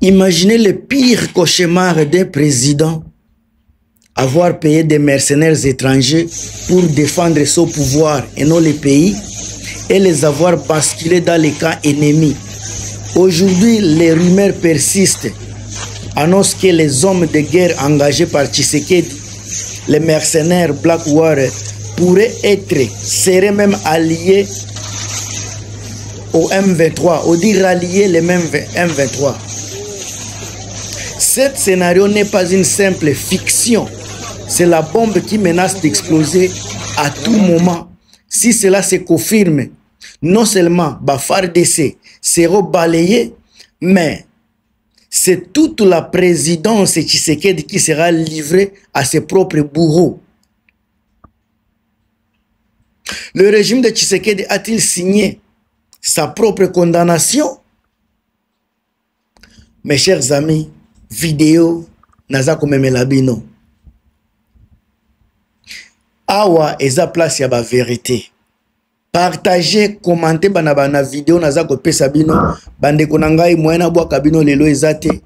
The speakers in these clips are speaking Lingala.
Imaginez le pire cauchemar d'un président, avoir payé des mercenaires étrangers pour défendre son pouvoir et non les pays, et les avoir basculés dans les camps ennemis. Aujourd'hui, les rumeurs persistent, annoncent que les hommes de guerre engagés par Tshisekedi, les mercenaires Black Warrior, pourraient seraient même alliés au M23, ou dire rallier les mêmes M23. Ce scénario n'est pas une simple fiction, c'est la bombe qui menace d'exploser à tout moment. Si cela se confirme, non seulement FARDC sera balayé, mais c'est toute la présidence Tshisekedi qui sera livrée à ses propres bourreaux. Le régime de Tshisekedi a-t-il signé sa propre condamnation? Mes chers amis, vidéo naza komemela bino. Awa eza place ya ba vérité. Partagez, commentez bana vidéo naza kopesa bino. Bande konangai moyena bwa kabino lelo ezate.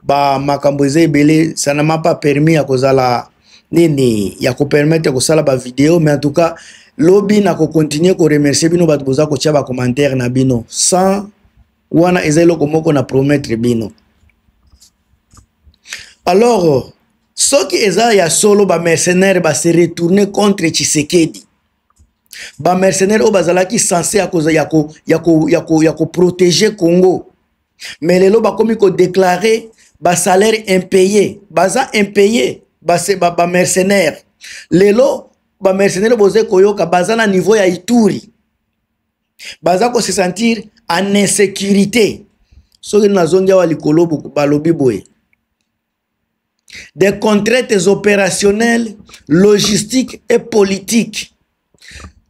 Ba makambo eza ebele, ça n'a pas permis ya kozala nini ya ko permettre ko sala ba vidéo, mais en tout cas lobi na ko continuer ko remercier bino batu boza ko tia ba commentaire na bino. Sans wana eza eloko moko na promettre bino. Alors, ceux qui eza ya solo ba mercenaires ba se retourner contre Tshisekedi. Ba mercenaires o bazala ki censé yako protéger Congo. Mais lelo ba komi ko déclarer ba salaire impayé, baza impayé, ba mercenaires. Lelo ba mercenaires boze koyoka baza na niveau ya Ituri. Baza ko se sentir en insécurité. Soki na zongia wa likolo balobi boye. Des contraintes opérationnelles, logistiques et politiques.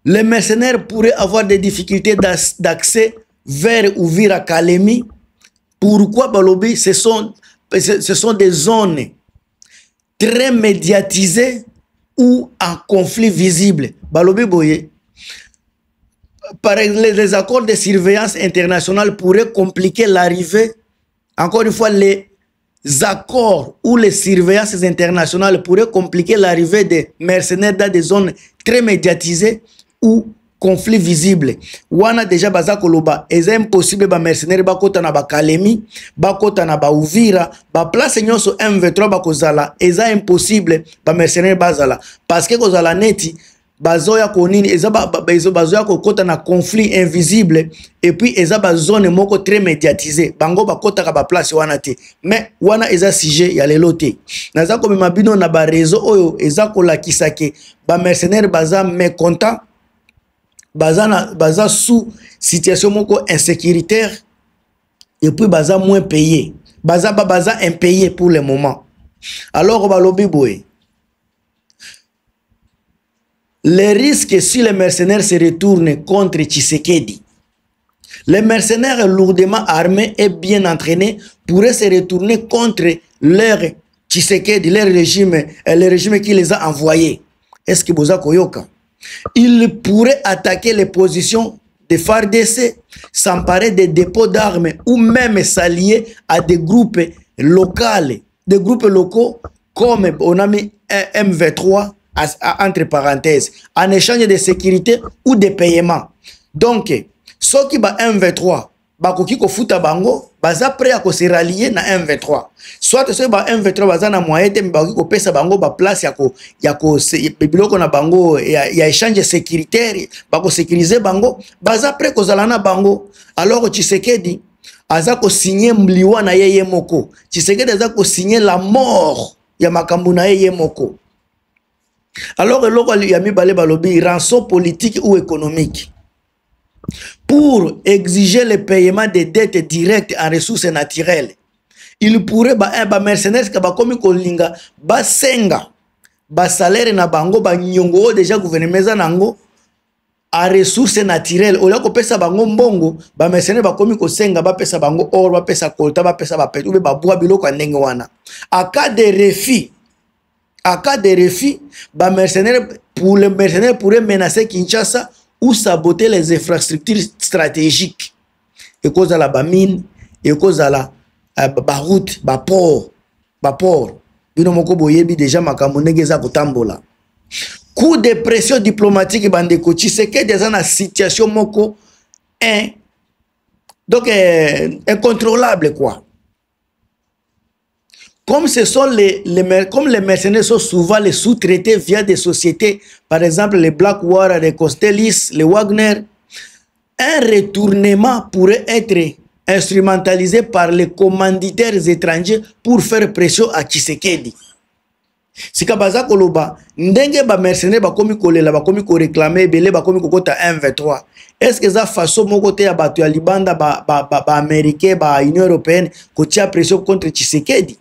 Les mercenaires pourraient avoir des difficultés d'accès vers Uvira Kalemi. Pourquoi Balobi? Ce sont des zones très médiatisées ou en conflit visible. Balobi Boye. Par exemple, les accords de surveillance internationale pourraient compliquer l'arrivée. Encore une fois, les accords ou les surveillances internationales pourraient compliquer l'arrivée des mercenaires dans des zones très médiatisées ou conflit visible. Wana déjà baza koloba, c'est impossible ba mercenaires bakota na ba Kalemi, bakota na ba Uvira, ba place nyonso M23 bakozala, c'est impossible ba mercenaires bazala parce que kozala neti bazoya konini eza bazoya kokota na conflit invisible et puis eza ba zone moko très médiatisée bango bakota ka ba place wana te, mais wana eza sujet ya lelo te. Naza ko mabino na ba réseau oyo eza kolakisa ke ba mercenaires baza mécontent, baza sous situation moko insécuritaire et puis baza moins payé, baza impayé pour le moment. Alors balobi boy, les risques si les mercenaires se retournent contre Tshisekedi. Les mercenaires lourdement armés et bien entraînés pourraient se retourner contre leur Tshisekedi, leur régime, le régime qui les a envoyés. Est-ce que Boza Koyoka? Ils pourraient attaquer les positions de FARDC, s'emparer des dépôts d'armes ou même s'allier à des groupes locaux comme on a mis M23 entre parenthèses, en échange de sécurité ou de paiement. Donc, ceux qui ba M23, bakoki ko futa bango, baza prêt à se rallier na M23. Soit ceux ba M23 baza na moyen te bakoki ko pesa bango ba place yako biloko na bango ya échange sécuritaire, bako sécuriser bango, baza prêt ko zalana bango. Alors Tshisekedi aza ko signer mliwa na yeye moko. Tshisekedi aza ko signer la mort ya makambu na yeye moko. Alors, il y a mis balobi rançon politique ou économique pour exiger le paiement des dettes directes en ressources naturelles. Il pourrait ba mercenaires ka ba komi kolinga ba senga ba salaire na bango ba nyongo déjà gouvernement nango a ressources naturelles. Ola ko pesa bango mbongo ba mercenaires ba komi ko senga ba pesa bango or ba pesa kolta ba pesa ba petu ba bua biloko ndenge wana. En cas de refus, les mercenaires pourraient menacer Kinshasa ou saboter les infrastructures stratégiques. Et cause à la mine, et cause à la route, port. Bino moko boyebi déjà makambo ndenge eza kotambola. Coup de pression diplomatique bandeko Tshisekedi eza na situation moko donc incontrôlable quoi. Comme ce sont comme les mercenaires sont souvent les sous-traités via des sociétés, par exemple les Blackwater, les Costellis, les Wagner, un retournement pourrait être instrumentalisé par les commanditaires étrangers pour faire pression à Tshisekedi. Si kabaza koloba ndenge ba mercenaires ba komi kolela ba komi ko réclamer belé ba komi kokota 1-23, est-ce que ça façon moko te ya bato ya libanda ba américain ba Union européenne ko tia pression contre Tshisekedi?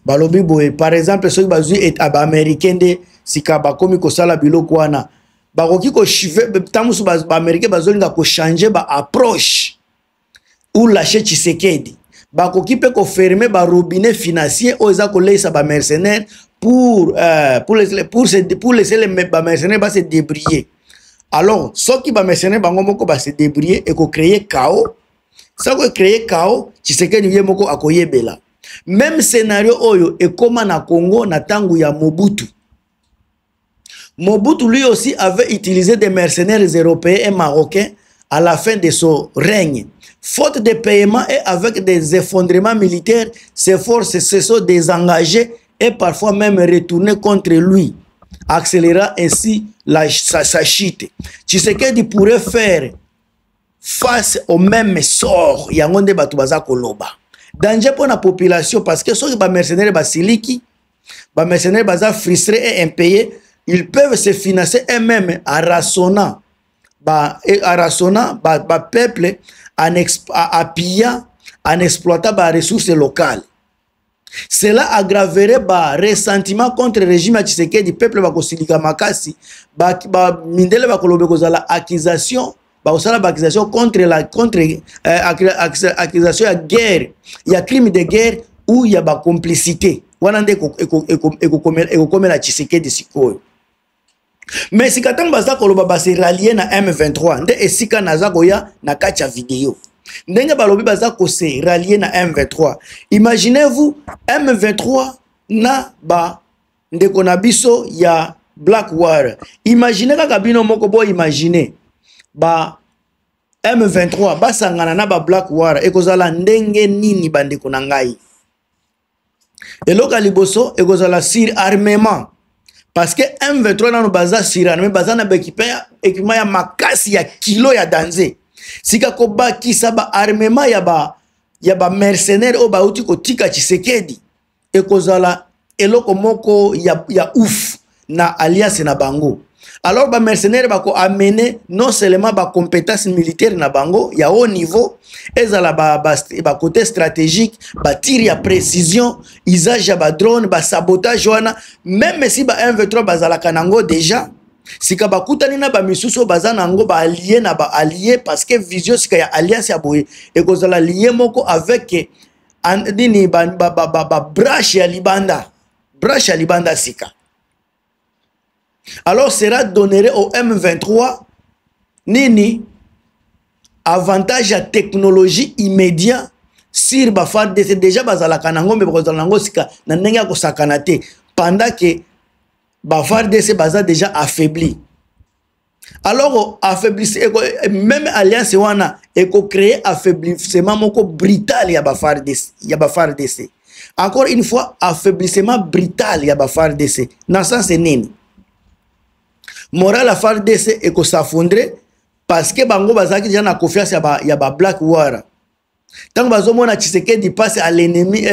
Balobi boye par exemple ceux qui bazui et ba américain de sika ba komi ko sala biloko wana ba koki ko chive tamusu ba américain bazolinga ko changer ba approche ou lâcher Tshisekedi. Bakoki pe ko fermer ba robinet financier oza ko leisa ba mercenaires pour laisser les ba mercenaires ba se débrouiller. Alors ceux qui ba mercenaires bango moko ba se débrouiller et ko créer chaos. Ça ko créer chaos Tshisekedi ye moko akoyebela. Même scénario oyo et comme na Congo na tangu ya Mobutu. Mobutu lui aussi avait utilisé des mercenaires européens et marocains à la fin de son règne. Faute de paiement et avec des effondrements militaires, ses forces se sont désengagées et parfois même retournées contre lui, accélérant ainsi sa chute. Tshisekedi pourrait faire face au même sort. Yangonde batubaza koloba. Danger pour la population parce que ceux qui sont mercenaires basiliki, les mercenaires baza frustrés et impayés, ils peuvent se financer eux-mêmes en rassonnant peuple, en pillant, en exploitant les ressources locales. Cela aggraverait le ressentiment contre le régime à Tshisekedi du peuple bakosilika makasi, mindele bakolobe kozala accusation, accusation contre accusation ya guerre, il y a crime de guerre ou il y a ba complicité. Wana nde ekokomela Tshisekedi sikoyo. Mais si katang baza koloba basi rallier na M23 nde esika naza koya na kacha vidéo. Ndenge balobi baza ko se rallier na M23. Imaginez-vous M23 na ba ndeko na biso ya Blackwater. Imaginez kaka bino moko bo imaginer ba M23 basangana na ba Blackwater ekozala ndenge nini bandeko na ngai. Eloka liboso ekozala sur armement. Parce que M23 dans le bazar sirane, bazar na équipement ya makasi ya kilo ya danger. Sika koba kisaba armement ya ba mercenaire o ba uti ko tika Tshisekedi. Ekozala eloko moko ya ouf na alliance na bango. Alors ba mercenaire ba ko amener non seulement ba compétence militaire na bango ya haut niveau, ezala ba côté stratégique, ba tir ya précision, usage ya ba drone, ba sabotage wana, même si ba M23 bazala kanango déjà, sika ba kutani na ba misuso bazana ngo ba allié parce que vision sika ya alliance ya boye ekozala lié moko avec nini ba branche ya libanda sika. Alors cela donnerait au M23 nini avantage à technologie immédiat sur FARDC déjà bazala kanango mais bazala nango sika na ndenge ko sakanate pendant que FARDC baza déjà affaibli. Alors affaiblissement même alliance wana eko créer affaiblissement moko brutal ya FARDC. Encore une fois affaiblissement brutal ya FARDC. Dans ça c'est nini? Moral la FARDC eko s'affondrer parce que bango bazaki déjà na confiance ya ba Blackwater. Tant bazo mona Tshisekedi passe à l'ennemi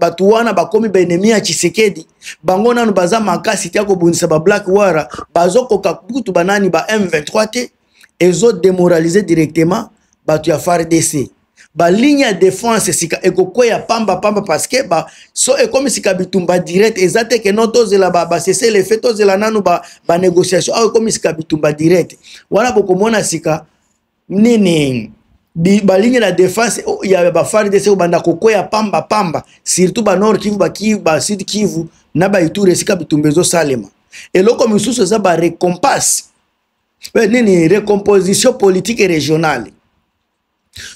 batuwana bakomi ba ennemi ya Tshisekedi. Bango nanu baza makasi tia ko bunisa ba Blackwater bazo koka kutu banani ba M23 te ezo démoraliser directement batu ya FARDC. Ba ligne de défense sika ekoko ya pamba parce que so e comme sika bitumba direct ezate que non tozela ba cesser les faits tozela nanu ba négociation au comme sika bitumba direct wana bokomona sika nini ba ligne de défense ya ba FARDC banda koko ya pamba surtout ba nord Kivu ba sud Kivu na ba Ituri sika bitumbezo salema eloko misusu za ba récompense nini recomposition politique et régionale.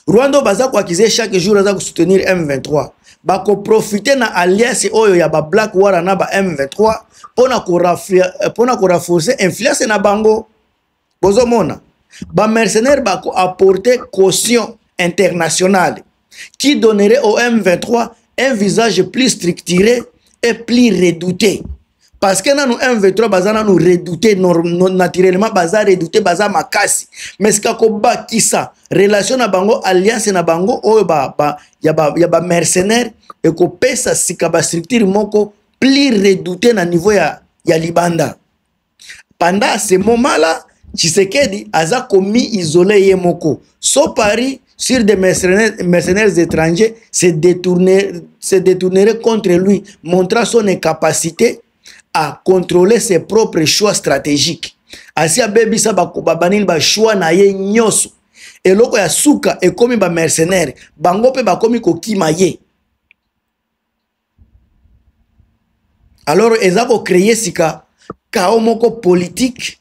Rwanda baza ko accuser chaque jour za ko soutenir M23. Ba ko profiter na alliance oyo ya ba Black War na ba M23 pona ko renforcer influence na bango. Bozo mona. Ba mercenaires ba ko apporter caution internationale qui donnerait au M23 un visage plus structuré et plus redouté. Parce que nous M23 bazana nous redouter naturellement baza redouter baza makasi. Mais ce koba kisa relation na bango alliance na bango oyo ya ba mercenaires et ko pesa sika ba structure moko plus redouté na niveau ya Libanda. Pendant ce moment là Tshisekedi aza commis isolé yemoko. So Paris sur des mercenaires étrangers se détournerait contre lui, montrant son incapacité à contrôler ses propres choix stratégiques. Asi abebi sa babanil ba choix na ye nyoso. Eloko ya suka e komi ba mercenaire, bango pe ba komi kokima ye. Alors ezako créer sika kao moko politique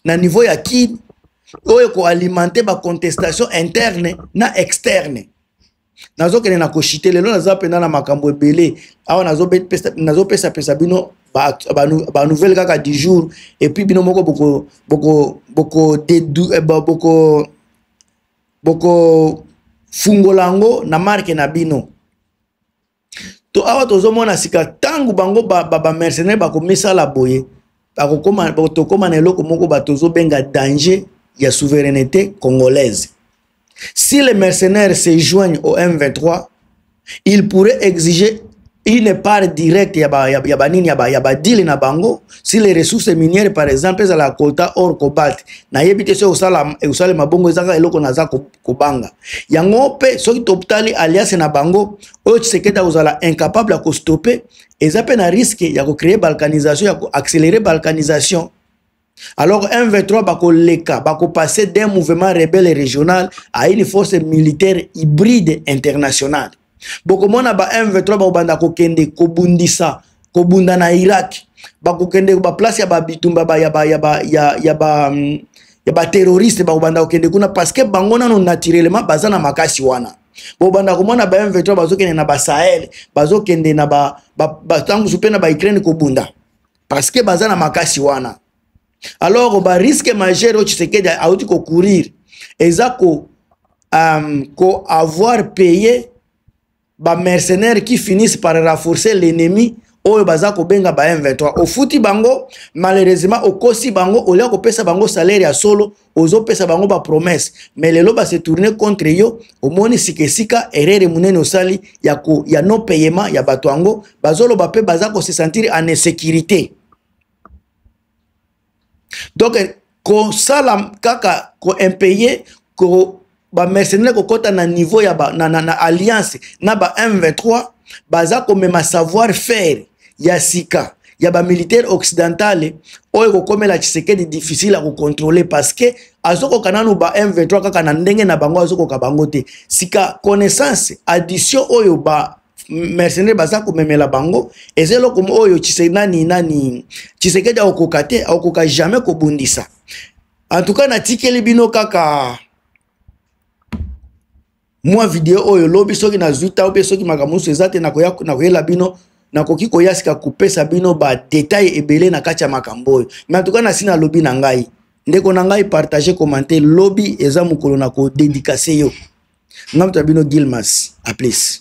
na niveau ya kid oyo ko alimenter ba contestation interne na externe. Nazo kene na koshite lelo naza pena na makambo ebele awa nazo pesa bino ba nouvelle kaka du jour et puis bino moko boko fungolango na marque na bino to awa tozomona sika tangu bango ba mercenaire ba komisa la boye to koma na eloko moko ba tozo benga danger ya souveraineté congolaise. Si les mercenaires se joignent au M23, ils pourraient exiger une part directe ya ba deal na bango si les ressources minières par exemple za la colta or cobalt na yebite so usale mabongo ezaka eloko naza kobanga yango pe soki toptali alliance na bango oyo Tshisekedi uzala incapable à stopper ezape na risque ya ko créer balkanisation ya ko accélérer balkanisation. Alors M23 bako passer d'un mouvement rebelle régional à une force militaire hybride internationale. Boko mona ba M23 banda ko kende ko bundisa ko bunda na Irak bako kende ba place ya ba bitumba ya ba terroriste banda ko kende kuna parce que bango nano naturellement bazana makasi wana. Bo banda ko mona ba M23 bazo kende na ba Sahel bazo kende na ba tangu supena ba Ukraine ko bunda parce que bazana makasi wana. Alors ba risque majeur au Tshisekedi a outi ko courir ezako ko avoir payé ba mercenaires qui finissent par renforcer l'ennemi oyo bazako benga ba M23 au futi bango malheureusement au kosi bango olia ko pesa bango salaire ya solo ozo pesa bango ba promesse mais lelo ba se tourner contre yo omoni sikesika erreur munene osali ya no paiement ya batwango bazolo ba pe bazako se sentir en insécurité. Donc, ko sala kaka ko impayé ko ba mercenaire ko kota na niveau ya na alliance na ba M23 baza ko mema savoir faire ya sika ya ba militaire occidental oyo ko komela Tshisekedi difficile à contrôler parce que azoko kananu ba M23 kaka na ndenge na bango azoko ka bango te sika connaissance addition oyo ba mercenaire baza ko memela bango ezelo comme oyo Tshisekedi okokate okoka jamais ko bundisa. En tout cas na tikeli bino kaka moi vidéo oyo lobi soki na zuta ope soki makamusu ezate na koyela bino na koki koyasika kupesa bino ba détail ebele na kati ya makambo oyo. Mais en tout cas na sina lobi na ngai ndeko na ngai partager commenter lobi eza mukolo na ko dédicacer yo. Ngamta bino Gilmas. A plus.